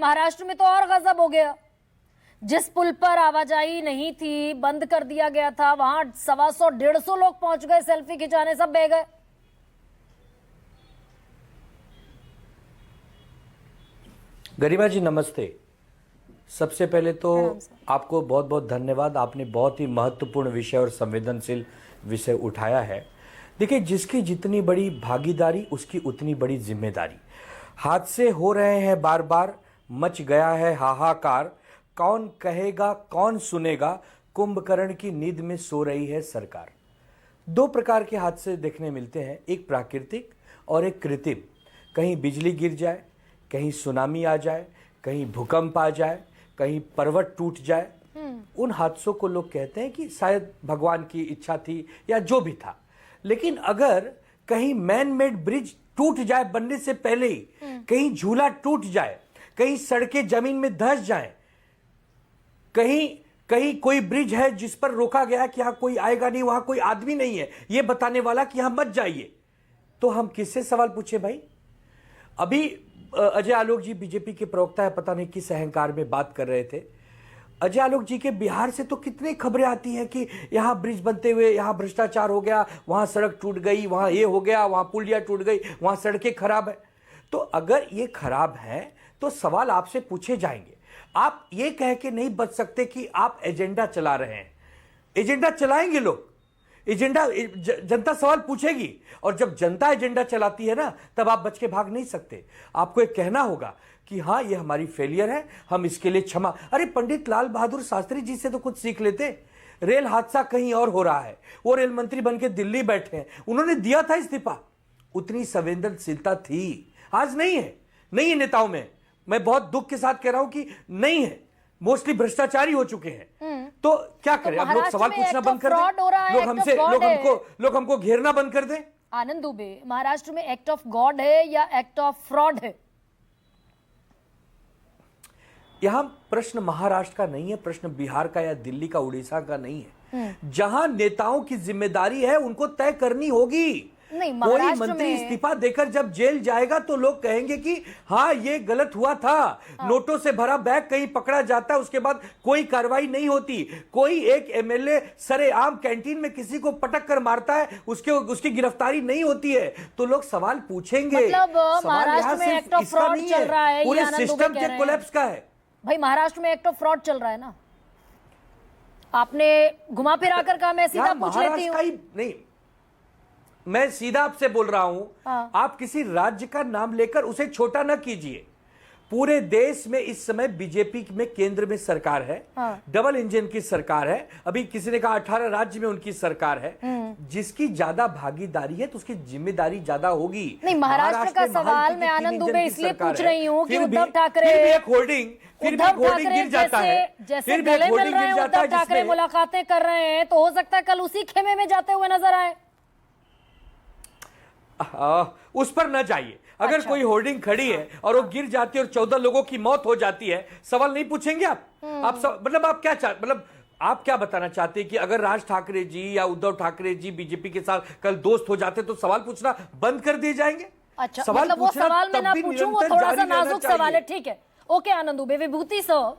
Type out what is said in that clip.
महाराष्ट्र में तो और गजब हो गया। जिस पुल पर आवाजाही नहीं थी, बंद कर दिया गया था, वहां 125-150 लोग पहुंच गए सेल्फी खिंचाने, सब बह गए। गरिमा जी नमस्ते। सबसे पहले तो आपको बहुत बहुत धन्यवाद। आपने बहुत ही महत्वपूर्ण विषय और संवेदनशील विषय उठाया है। देखिए, जिसकी जितनी बड़ी भागीदारी उसकी उतनी बड़ी जिम्मेदारी। हादसे हो रहे हैं, बार बार मच गया है हाहाकार। कौन कहेगा, कौन सुनेगा, कुंभकर्ण की नींद में सो रही है सरकार। दो प्रकार के हादसे देखने मिलते हैं, एक प्राकृतिक और एक कृत्रिम। कहीं बिजली गिर जाए, कहीं सुनामी आ जाए, कहीं भूकंप आ जाए, कहीं पर्वत टूट जाए। उन हादसों को लोग कहते हैं कि शायद भगवान की इच्छा थी या जो भी था। लेकिन अगर कहीं मैन मेड ब्रिज टूट जाए बनने से पहले ही, कहीं झूला टूट जाए, कहीं सड़कें जमीन में धंस जाएं, कहीं कहीं कोई ब्रिज है जिस पर रोका गया कि यहां कोई आएगा नहीं, वहां कोई आदमी नहीं है ये बताने वाला कि यहां मत जाइए, तो हम किससे सवाल पूछे भाई। अभी अजय आलोक जी बीजेपी के प्रवक्ता है, पता नहीं किस अहंकार में बात कर रहे थे। अजय आलोक जी के बिहार से तो कितनी खबरें आती हैं कि यहां ब्रिज बनते हुए यहां भ्रष्टाचार हो गया, वहां सड़क टूट गई, वहां ये हो गया, वहां पुलिया टूट गई, वहां सड़कें खराब है। तो अगर ये खराब है तो सवाल आपसे पूछे जाएंगे। आप ये कह के नहीं बच सकते कि आप एजेंडा चला रहे हैं। एजेंडा चलाएंगे लोग, एजेंडा जनता सवाल पूछेगी, और जब जनता एजेंडा चलाती है ना, तब आप बच के भाग नहीं सकते। आपको एक कहना होगा कि हाँ ये हमारी फेलियर है, हम इसके लिए क्षमा। अरे पंडित लाल बहादुर शास्त्री जी से तो कुछ सीख लेते। रेल हादसा कहीं और हो रहा है, वो रेल मंत्री बन के दिल्ली बैठे हैं, उन्होंने दिया था इस्तीफा। उतनी संवेदनशीलता थी, आज नहीं है, नहीं है नेताओं में। मैं बहुत दुख के साथ कह रहा हूं कि नहीं है, मोस्टली भ्रष्टाचारी हो चुके हैं। तो क्या करें, अब लोग सवाल पूछना बंद कर दें, लोग हमको घेरना बंद कर दें। आनंद दुबे, महाराष्ट्र में एक्ट ऑफ गॉड है या एक्ट ऑफ फ्रॉड है? यहां प्रश्न महाराष्ट्र का नहीं है, प्रश्न बिहार का या दिल्ली का, उड़ीसा का नहीं है। जहां नेताओं की जिम्मेदारी है उनको तय करनी होगी। कोई मंत्री इस्तीफा देकर जब जेल जाएगा तो लोग कहेंगे कि हाँ ये गलत हुआ था। नोटों से भरा बैग कहीं पकड़ा जाता है, उसके बाद कोई कार्रवाई नहीं होती। कोई एक एमएलए सरेआम कैंटीन में किसी को पटक कर मारता है, उसकी गिरफ्तारी नहीं होती है, तो लोग सवाल पूछेंगे। महाराष्ट्र में एक्ट ऑफ फ्रॉड चल रहा है, पूरे सिस्टम के कोलैप्स का है भाई। महाराष्ट्र में एक्ट ऑफ फ्रॉड चल रहा है ना, आपने घुमा फिरा कर कहा। मैं सीधा पूछ लेती हूं। नहीं, मैं सीधा आपसे बोल रहा हूं। आप किसी राज्य का नाम लेकर उसे छोटा ना कीजिए। पूरे देश में इस समय बीजेपी में केंद्र में सरकार है, डबल इंजन की सरकार है। अभी किसी ने कहा 18 राज्य में उनकी सरकार है। जिसकी ज्यादा भागीदारी है तो उसकी जिम्मेदारी ज्यादा होगी। नहीं, महाराष्ट्र का सवाल मैं आनंद दुबे इसलिए पूछ रही हूँ कि उद्धव ठाकरे गिर जाता है, जैसे गले मिल रहे हैं, उद्धव ठाकरे मुलाकातें कर रहे हैं, तो हो सकता है कल उसी खेमे में जाते हुए नजर आए। उस पर न जाइए। अगर कोई होर्डिंग खड़ी है और वो गिर जाती है और 14 लोगों की मौत हो जाती है, सवाल नहीं पूछेंगे आप? मतलब आप क्या मतलब आप क्या बताना चाहते हैं कि अगर राज ठाकरे जी या उद्धव ठाकरे जी बीजेपी के साथ कल दोस्त हो जाते तो सवाल पूछना बंद कर दिए जाएंगे? अच्छा, मतलब वो सवाल मैं ना पूछूं, वो थोड़ा सा नाजुक सवाल है। ठीक है, ओके आनंद दुबे। विभूति सर,